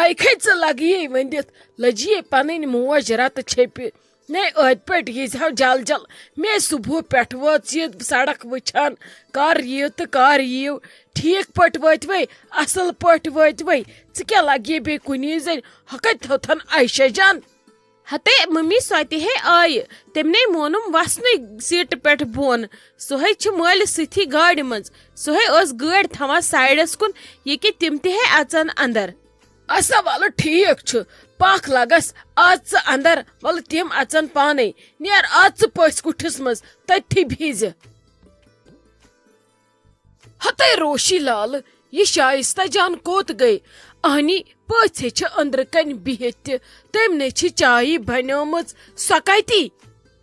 لائکھے ژٕ لگیے ونِتھ لجیے پنٕنۍ موج رتہٕ چھپہِ نے أدۍ پٲٹھۍ ییٖزہو جل جل مے صبح پٮ۪ٹھ وٲژ یہِ سڑک وٕچھان کر یِیِو تہٕ کر یِیِو ٹھیٖک پٲٹھۍ وٲتوَے اصل پٲٹھۍ وٲتوَے ژٕ کیٛاہ لگیے بیٚیہِ کُنی زٔنۍ ہۄ کتہِ تھوتھن عایشہ جان ہتے ممی سوتہِ ہے آیہِ تمنے مونُم وسنٕے سیٖٹہِ پٮ۪ٹھ بۄن سۄے چھِ مٲلِس سۭتھی گاڑِ منٛز سۄے ٲس گٲڑۍ تھاوان سایڈس کُن یہِ کہِ تِم تہِ ہے اژن اندر اسا ولہٕ ٹھیٖک چھُ پکھ لگس آز ژٕ اندر ولہٕ تِم اژن پانے نیر آز ژٕ پٔژھۍ کُٹھِس منٛز تٔتھی بِہِزِ ہتے روشی لال یہ شائستہ جان کوت گئی اہنی پٔژھۍ چھِ أنٛدرٕ کنۍ بِہِتھ تہِ تٔمۍ چھِ چایہِ بنیٲمٕژ سۄ کتی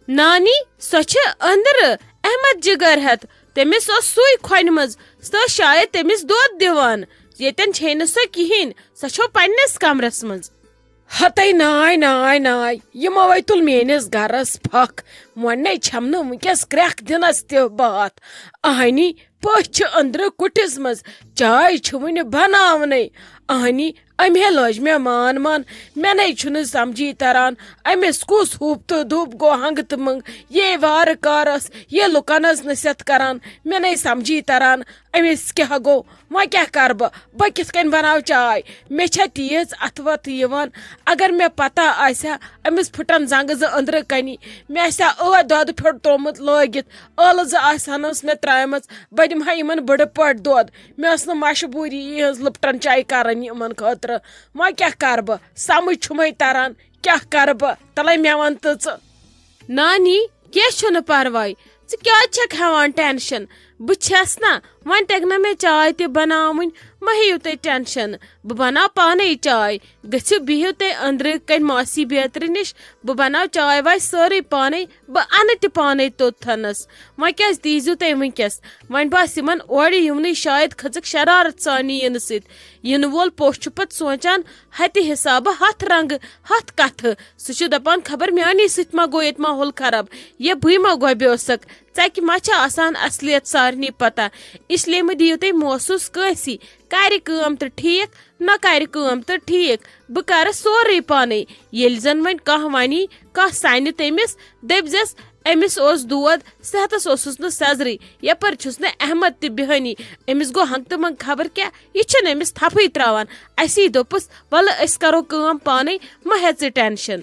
نانی سۄ چھِ أنٛدرٕ احمد جگر ہٮ۪تھ تٔمِس اوس سُے کھۄنہِ منٛز سۄ ٲس شاید تٔمِس دۄد دِوان ییٚتٮ۪ن چھے نہٕ سۄ کِہیٖنۍ سۄ چھو پننِس کمرس منٛز ہتے ناے ناے ناے یِمو ہے تُل میٲنِس گرس پھکھ وۄنۍ چھم نہٕ وٕنکیٚس کرٛٮ۪کھ دِنس تہِ باتھ اہنی پٔژھۍ چھِ أنٛدرٕ کُٹھِس منٛز چاے چھِ وُنہِ بناونٕے اہنی امے لٲج مےٚ مان مان مےٚ نے چھُنہٕ سمجھی تران أمِس کُس ہوٚپ تہٕ دُب گوٚو ہنگہٕ تہٕ منٛگ یے وارٕ کارس یہِ لُکن ٲس نصیحت کران مےٚ نے سمجھی تران أمِس کیٛاہ گوٚو وۄنۍ کیٛاہ کرٕ بہٕ کِتھ کٔنۍ بناو چاے مےٚ چھےٚ تیٖژ اتھٕ وتھٕ یِوان اگر مےٚ پتہ آسہِ ہا أمِس پھٕٹن زنگہٕ زٕ أنٛدرٕ کنی مےٚ آسہِ ہا دۄدٕ پھیوٚر ترومُت لٲگِتھ ٲلہٕ زٕ آسہِ ہنس مےٚ ترٛایمژ بہٕ دِمہٕ ہا یِمن بٔڑٕ پٲٹھۍ دۄد مےٚ ٲس نہٕ مجبوٗری یِہٕنٛز لپٹن چاے کرٕنۍ یِمن خٲطرٕ وۄنۍ کیٛاہ کرٕ بہٕ سمجھ چھُمے تران کیٛاہ کرٕ بہٕ تلے مےٚ ون تہٕ ژٕ نانی کینٛہہ چھُنہٕ پرواے ژٕ کیٛازِ چھکھ ہٮ۪وان ٹینشن بہٕ چھس نا وۄنۍ تگہِ نا مےٚ چاے تہِ بناوٕنۍ مہ ہیٚیِو تُہۍ ٹینشن بہٕ بناو پانے چاے گٔژھِو بِہِو تُہۍ أنٛدرٕ کنۍ ماسی بیترِ نِش بہٕ بناو چاے واے سٲرٕے پانے بہٕ انہٕ تہِ پانے توٚتتھنس وۄنۍ کیٛازِ دیٖزِو تُہۍ وٕنکیٚس وۄنۍ باسہِ یِمن اورٕ یِونٕے شاید کھٔژٕکھ شرارت سانی یِنہٕ سۭتۍ یِنہٕ وول پوٚژھ چھُ پتہٕ سونچان ہتہِ حسابہٕ ہتھ رنگہٕ ہتھ کتھٕ سُہ چھُ دپان خبر میانے سۭتۍ ما گوٚو ییٚتہِ ماحول خراب یا بٕے ما گۄبیوسکھ ژکہِ ما چھےٚ آسان اصلیت سارنٕے پتہ اس لیے مہ دِیِو تُہۍ محسوٗس کٲنٛسی کرِ کٲم تہٕ ٹھیٖک نہ کرِ کٲم تہٕ ٹھیٖک بہٕ کرٕ سورُے پانے ییٚلہِ زن وۄنۍ کانٛہہ ونی کانٛہہ سنہِ تٔمِس دٔپزٮ۪س أمِس اوس دود صحتس اوسُس نہٕ سیزرٕے یپٲرۍ چھُس نہٕ احمد تہِ بیہٲنی أمِس گوٚو ہنگ تہٕ منٛگ خبر کیٛاہ یہِ چھُنہٕ أمِس تھپھٕے تراوان اسی دوٚپُس ولہٕ أسۍ کرو کٲم پانے مہ ہےٚ ژٕ ٹینشن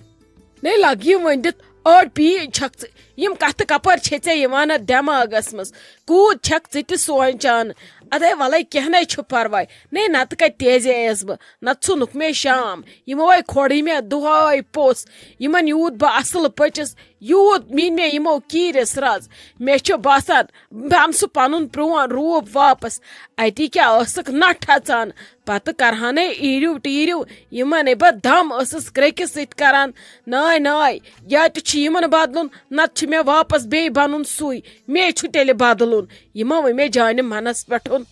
نے لگ یہِ ؤنِتھ أڑ پی چھکھ ژٕ یِم کتھٕ کپٲرۍ چھے ژےٚ یِوان اتھ دٮ۪ماغس منٛز کوٗت چھکھ ژٕ تہِ سونچان ادے ولے کینٛہہ نے چھُ پرواے نے نتہٕ کتہِ تیزییس بہٕ نتہٕ ژھُنُکھ مےٚ شام یِمو ہے کھوڑٕے مےٚ دۄہے پوٚژھ یِمن یوٗت بہٕ اصل پٔچِس یوٗت میٖنۍ مےٚ یِمو کیٖرِس رز مےٚ چھُ باسان بہٕ انہٕ سُہ پنُن پرون روٗپ واپس اتی کیٛاہ ٲسٕکھ نٹھ اژان پتہٕ کرہانے ایٖرِو ٹیٖرِو یِمن ہے بہٕ دم ٲسٕس کرٛیکہِ سۭتۍ کران ناے ناے یا تہِ چھُ یِمن بدلُن نتہٕ چھُ مےٚ واپس بیٚیہِ بنُن سُے مے چھُ تیٚلہِ بدلُن یِمو مےٚ جانہِ منس پٮ۪ٹھُن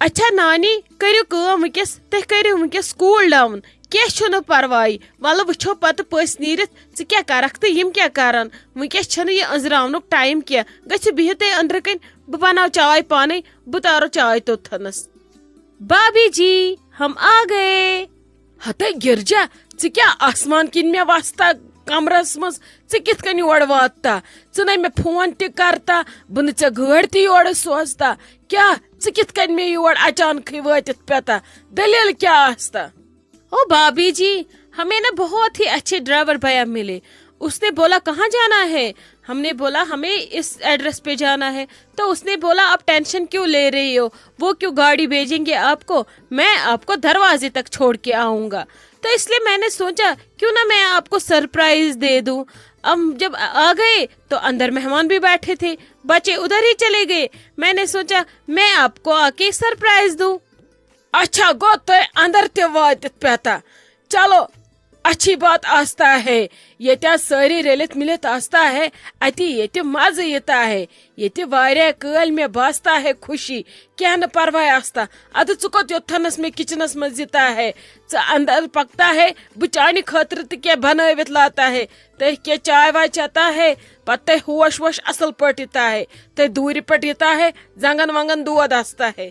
اچھا نانی کٔرِو کٲم وٕنکیٚس تُہۍ کٔرِو وٕنکیٚس کوٗل ڈاوُن کینٛہہ چھُنہٕ پرواے ولہٕ وٕچھو پتہٕ پٔژھۍ نیٖرِتھ ژٕ کیٛاہ کرکھ تہٕ یِم کیٛاہ کرن وٕنکیٚس چھنہٕ یہِ أنزراونُک ٹایم کینٛہہ گٔژھِو بِہِو تُہۍ أنٛدرٕ کنۍ بہٕ بناو چاے پانے بہٕ تارو چاے توٚتتھنس بھابھی جی ہم آ گئے ہتے گرجا ژٕ کیٛاہ آسمان کِنۍ مےٚ وستا کمرس منٛز ژٕ کِتھ کٔنۍ یور واتتا ژٕ نَے مےٚ فون تہِ کرتا بہٕ نہٕ ژےٚ گٲڑۍ تہِ یورٕ سوزتا کیٛاہ ژٕ کِتھ کٔنۍ مےٚ یور اچانکھٕے وٲتِتھ پیتا دٔلیٖل کیٛاہ آستا او بھابھی جی ہمیں نا بہت ہی اچھے ڈرائیور بھیا ملے اس نے بولا کہاں جانا ہے ہم نے بولا ہمیں اس ایڈریس پہ جانا ہے تو اس نے بولا آپ ٹینشن کیوں لے رہی ہو وہ کیوں گاڑی بھیجیں گے آپ کو میں آپ کو دروازے تک چھوڑ کے آؤں گا تو اس لیے میں نے سوچا کیوں نہ میں آپ کو سرپرائز دے دوں اب جب آ گئے تو اندر مہمان بھی بیٹھے تھے بچے ادھر ہی چلے گئے میں نے سوچا میں آپ کو آ کے سرپرائز دوں اچھا گو تو اندر تہِ واتِتھ پیتا چلو اچھی بات آستا ہے ییٚتہِ سٲری رٔلِتھ مِلِتھ آستا ہے اتی ییٚتہِ مزٕ یِتا ہے ییٚتہِ واریاہ کٲلۍ مےٚ باستا ہے خوشی کینٛہہ نہٕ پرواے آستا ادٕ ژٕ کوٚت یوٚتھنس مےٚ کچنس منٛز یِتا ہے ژٕ اندر پکتا ہے بہٕ چانہِ خٲطرٕ تہِ کینٛہہ بنٲوِتھ لاتا ہے تُہۍ کینٛہہ چاے واے چیتا ہے پتہٕ تۄہہِ ہوش ووش اصل پٲٹھۍ یِتا ہے تُہۍ دوٗرِ پٮ۪ٹھ یِتا ہے زنگن ونگن دود آستا ہے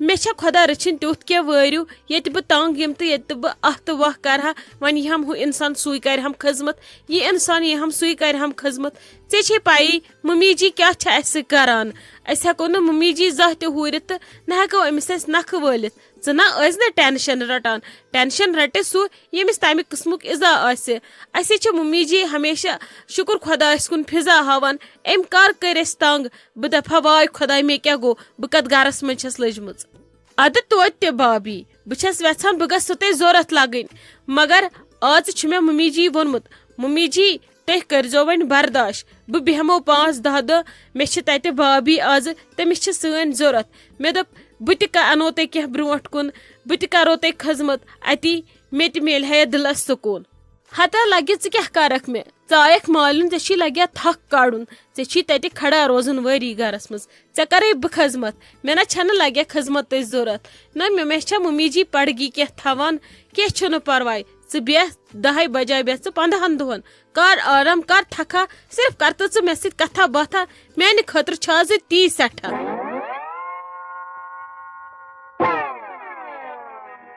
مے چھا خدا رچھن تیُتھ کینٛہہ وٲرِو ییٚتہِ بہٕ تنٛگ یِم تہٕ ییٚتہِ بہٕ اَتھ تہٕ وَتھ کَرٕ ہا وۄنۍ یی ہم ہُہ اِنسان سُے کَرِ ہم خٔذمت یہِ اِنسان یی ہم سُے کَرِ ہم خٔذمت ژےٚ چھے پَیی مٔمی جی کیٛاہ چھِ اَسہِ سۭتۍ کَران أسۍ ہٮ۪کو نہٕ مٔمی جی زانٛہہ تہِ ہوٗرِتھ تہٕ نہ ہٮ۪کو أمِس أسۍ نَکھٕ وٲلِتھ ژٕ نا ٲسۍ نہٕ ٹٮ۪نشَن رَٹان ٹٮ۪نشَن رَٹہِ سُہ ییٚمِس تَمہِ قٕسمُک اِزا آسہِ اَسے چھِ مٔمی جی ہمیشہ شُکُر خۄدایَس کُن فِضا ہاوان أمۍ کَر کٔرۍ أسۍ تنٛگ بہٕ دَپہٕ ہا واے خۄداے مےٚ کیٛاہ گوٚو بہٕ کَتھ گَرَس منٛز چھَس لٔجمٕژ اَدٕ توتہِ تہِ بھابی بہٕ چھَس یَژھان بہٕ گژھٕ تۄہہِ ضوٚرَتھ لَگٕنۍ مگر آز چھُ مےٚ مٔمی جی ووٚنمُت مٔمی جی تُہۍ کٔرۍزیو وۄنۍ برداش بہٕ بیٚہمو 5-10 دۄہ مےٚ چھِ تَتہِ بھابی آزٕ تٔمِس چھِ سٲنۍ ضوٚرَتھ مےٚ دوٚپ بہٕ تہِ اَنو تۄہہِ کینٛہہ برٛونٛٹھ کُن بہٕ تہِ کَرو تۄہہِ خٔذمت اَتی مےٚ تہِ میلہِ ہا دِلَس سکوٗن ہتا لگہِ ژٕ کیٛاہ کَرکھ مےٚ ژٕ آیکھ مالُن ژےٚ چھی لگیا تھکھ کَڑُن ژےٚ چھی تَتہِ کھڑا روزُن ؤری گَرَس منٛز ژےٚ کَرے بہٕ خٔذمت مےٚ نہ چھَنہٕ لگیا خٔذمتٕچ ضوٚرَتھ نہ مےٚ چھا مٔمی جی پَڑگی کینٛہہ تھاوان کینٛہہ چھُنہٕ پَرواے ژٕ بیٚہہ 10 بجاے بیٚہہ ژٕ 15 دۄہَن کر آرام کر تھکھا صرف کر تہٕ ژٕ مےٚ سۭتۍ کَتھا باتھا میٛانہِ خٲطرٕ چھُ آز تی سٮ۪ٹھاہ